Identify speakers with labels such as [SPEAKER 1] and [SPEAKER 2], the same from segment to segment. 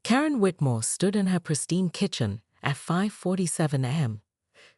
[SPEAKER 1] Karen Whitmore stood in her pristine kitchen at 5:47 a.m.,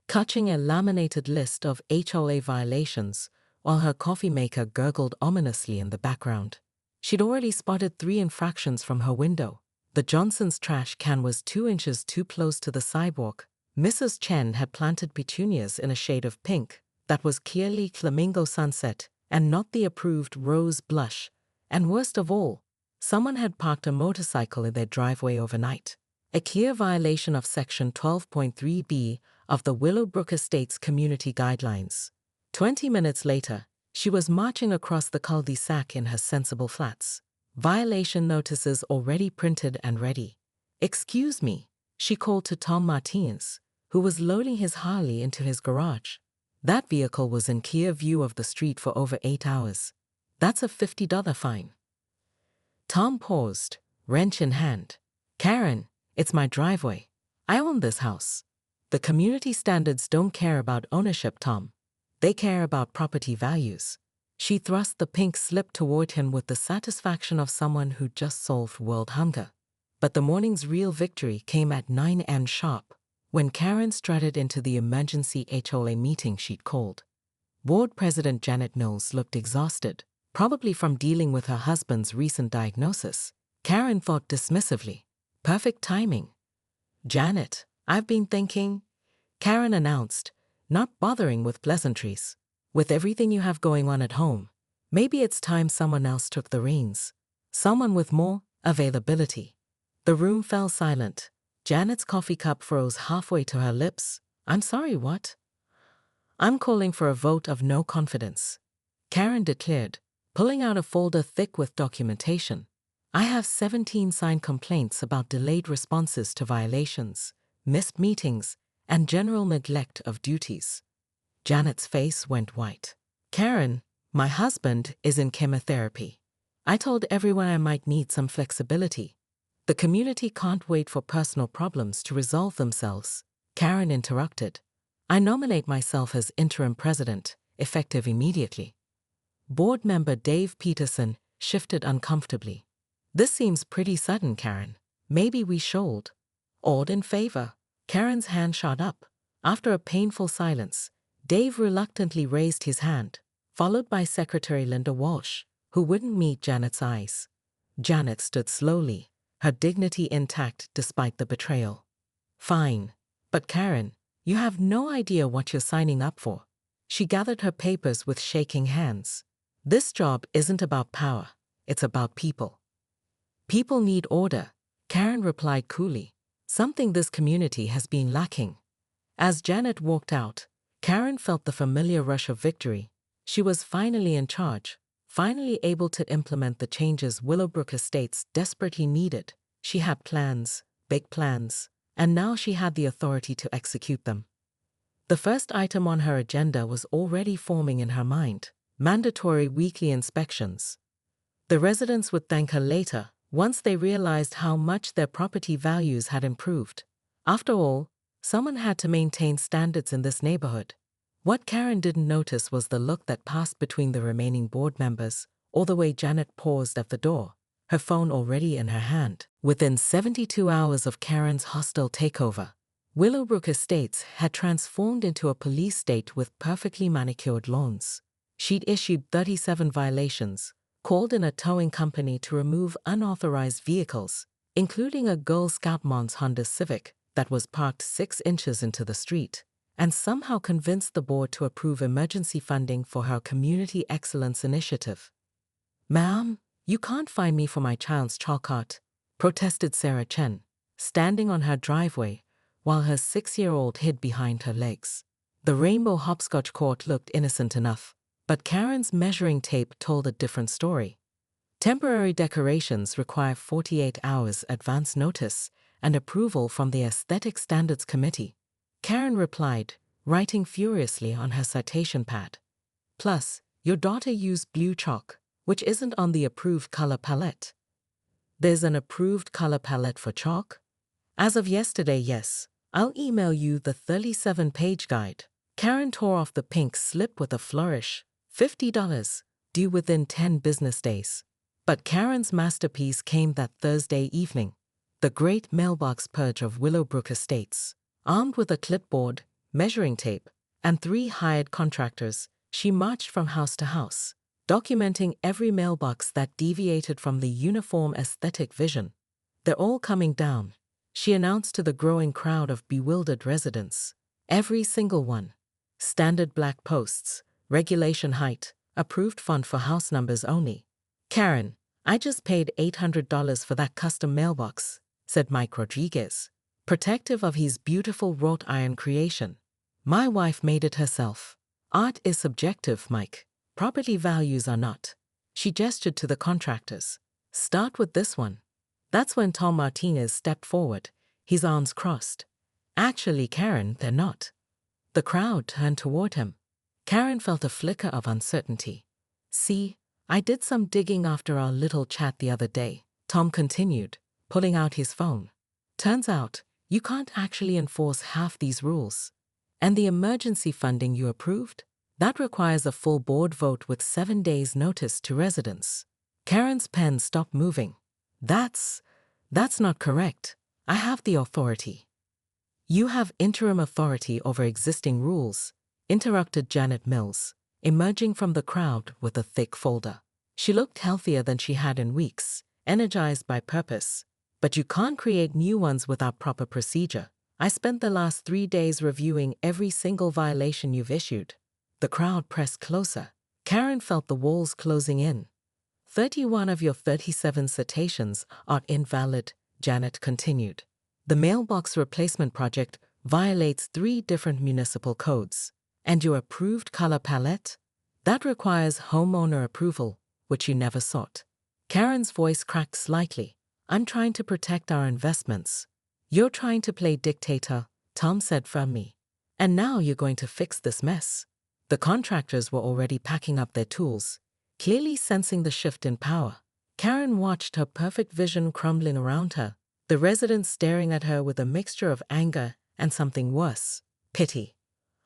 [SPEAKER 1] clutching a laminated list of HOA violations while her coffee maker gurgled ominously in the background. She'd already spotted 3 infractions from her window. The Johnson's trash can was 2 inches too close to the sidewalk. Mrs. Chen had planted petunias in a shade of pink that was clearly flamingo sunset and not the approved rose blush. And worst of all, someone had parked a motorcycle in their driveway overnight. A clear violation of Section 12.3b of the Willowbrook Estates Community Guidelines. 20 minutes later, she was marching across the cul-de-sac in her sensible flats. Violation notices already printed and ready. "Excuse me," she called to Tom Martinez, who was loading his Harley into his garage. That vehicle was in clear view of the street for over 8 hours. "That's a $50 fine." Tom paused, wrench in hand. "Karen, it's my driveway. I own this house." "The community standards don't care about ownership, Tom. They care about property values." She thrust the pink slip toward him with the satisfaction of someone who just solved world hunger. But the morning's real victory came at 9 a.m. sharp, when Karen strutted into the emergency HOA meeting she'd called. Board President Janet Mills looked exhausted, probably from dealing with her husband's recent diagnosis. Karen thought dismissively, "Perfect timing." "Janet, I've been thinking," Karen announced, not bothering with pleasantries. "With everything you have going on at home, maybe it's time someone else took the reins. Someone with more availability." The room fell silent. Janet's coffee cup froze halfway to her lips. "I'm sorry, what?" "I'm calling for a vote of no confidence," Karen declared, pulling out a folder thick with documentation. "I have 17 signed complaints about delayed responses to violations, missed meetings, and general neglect of duties." Janet's face went white. "Karen, my husband is in chemotherapy. I told everyone I might need some flexibility. The community can't wait for personal problems to resolve themselves." Karen interrupted. "I nominate myself as interim president, effective immediately." Board member Dave Peterson shifted uncomfortably. "This seems pretty sudden, Karen. Maybe we should." "All in favor?" Karen's hand shot up. After a painful silence, Dave reluctantly raised his hand, followed by Secretary Linda Walsh, who wouldn't meet Janet's eyes. Janet stood slowly, her dignity intact despite the betrayal. "Fine. But Karen, you have no idea what you're signing up for." She gathered her papers with shaking hands. "This job isn't about power, it's about people." "People need order," Karen replied coolly, "something this community has been lacking." As Janet walked out, Karen felt the familiar rush of victory. She was finally in charge, finally able to implement the changes Willowbrook Estates desperately needed. She had plans, big plans, and now she had the authority to execute them. The first item on her agenda was already forming in her mind: mandatory weekly inspections. The residents would thank her later, once they realized how much their property values had improved. After all, someone had to maintain standards in this neighborhood. What Karen didn't notice was the look that passed between the remaining board members, or the way Janet paused at the door, her phone already in her hand. Within 72 hours of Karen's hostile takeover, Willowbrook Estates had transformed into a police state with perfectly manicured lawns. She'd issued 37 violations, called in a towing company to remove unauthorized vehicles, including a Girl Scout Mons Honda Civic that was parked 6 inches into the street, and somehow convinced the board to approve emergency funding for her Community Excellence Initiative. "Ma'am, you can't find me for my child's chalk art," protested Sarah Chen, standing on her driveway while her 6-year-old hid behind her legs. The rainbow hopscotch court looked innocent enough, but Karen's measuring tape told a different story. Temporary decorations require 48 hours advance notice and approval from the Aesthetic Standards Committee. Karen replied, writing furiously on her citation pad. "Plus, your daughter used blue chalk, which isn't on the approved color palette." "There's an approved color palette for chalk?" "As of yesterday, yes. I'll email you the 37-page guide." Karen tore off the pink slip with a flourish. $50, due within 10 business days. But Karen's masterpiece came that Thursday evening. the great mailbox purge of Willowbrook Estates. Armed with a clipboard, measuring tape, and 3 hired contractors, she marched from house to house, documenting every mailbox that deviated from the uniform aesthetic vision. "They're all coming down," she announced to the growing crowd of bewildered residents. "Every single one. Standard black posts, regulation height, approved font for house numbers only." "Karen, I just paid $800 for that custom mailbox," said Mike Rodriguez, protective of his beautiful wrought iron creation. "My wife made it herself." "Art is subjective, Mike. Property values are not." She gestured to the contractors. "Start with this one." That's when Tom Martinez stepped forward, his arms crossed. "Actually, Karen, they're not." The crowd turned toward him. Karen felt a flicker of uncertainty. "See, I did some digging after our little chat the other day," Tom continued, pulling out his phone. "Turns out, you can't actually enforce half these rules. And the emergency funding you approved? That requires a full board vote with 7 days' notice to residents." Karen's pen stopped moving. That's not correct. I have the authority." "You have interim authority over existing rules," interrupted Janet Mills, emerging from the crowd with a thick folder. She looked healthier than she had in weeks, energized by purpose. "But you can't create new ones without proper procedure. I spent the last 3 days reviewing every single violation you've issued." The crowd pressed closer. Karen felt the walls closing in. 31 of your 37 citations are invalid," Janet continued. "The mailbox replacement project violates 3 different municipal codes. And your approved color palette? That requires homeowner approval, which you never sought." Karen's voice cracked slightly. "I'm trying to protect our investments." "You're trying to play dictator," Tom said firmly. "And now you're going to fix this mess." The contractors were already packing up their tools, clearly sensing the shift in power. Karen watched her perfect vision crumbling around her, the residents staring at her with a mixture of anger and something worse, pity.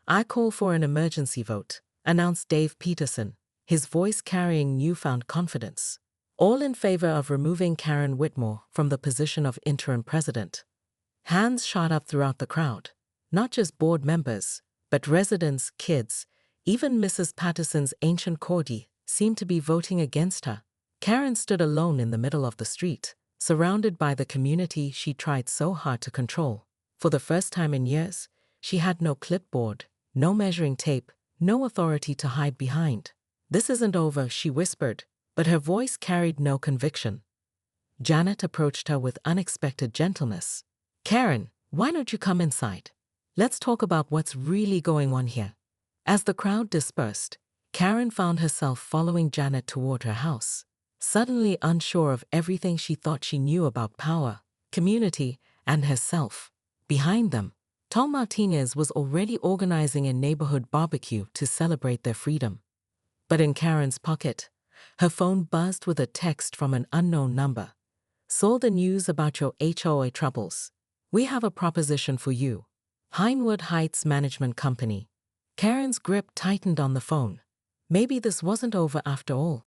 [SPEAKER 1] "I call for an emergency vote," announced Dave Peterson, his voice carrying newfound confidence. "All in favor of removing Karen Whitmore from the position of interim president." Hands shot up throughout the crowd, not just board members, but residents, kids, even Mrs. Patterson's ancient corgi seemed to be voting against her. Karen stood alone in the middle of the street, surrounded by the community she tried so hard to control. For the first time in years, she had no clipboard, no measuring tape, no authority to hide behind. "This isn't over," she whispered, but her voice carried no conviction. Janet approached her with unexpected gentleness. "Karen, why don't you come inside? Let's talk about what's really going on here." As the crowd dispersed, Karen found herself following Janet toward her house, suddenly unsure of everything she thought she knew about power, community, and herself. Behind them, Tom Martinez was already organizing a neighborhood barbecue to celebrate their freedom. But in Karen's pocket, her phone buzzed with a text from an unknown number. "Saw the news about your HOA troubles. We have a proposition for you. Hinewood Heights Management Company." Karen's grip tightened on the phone. Maybe this wasn't over after all.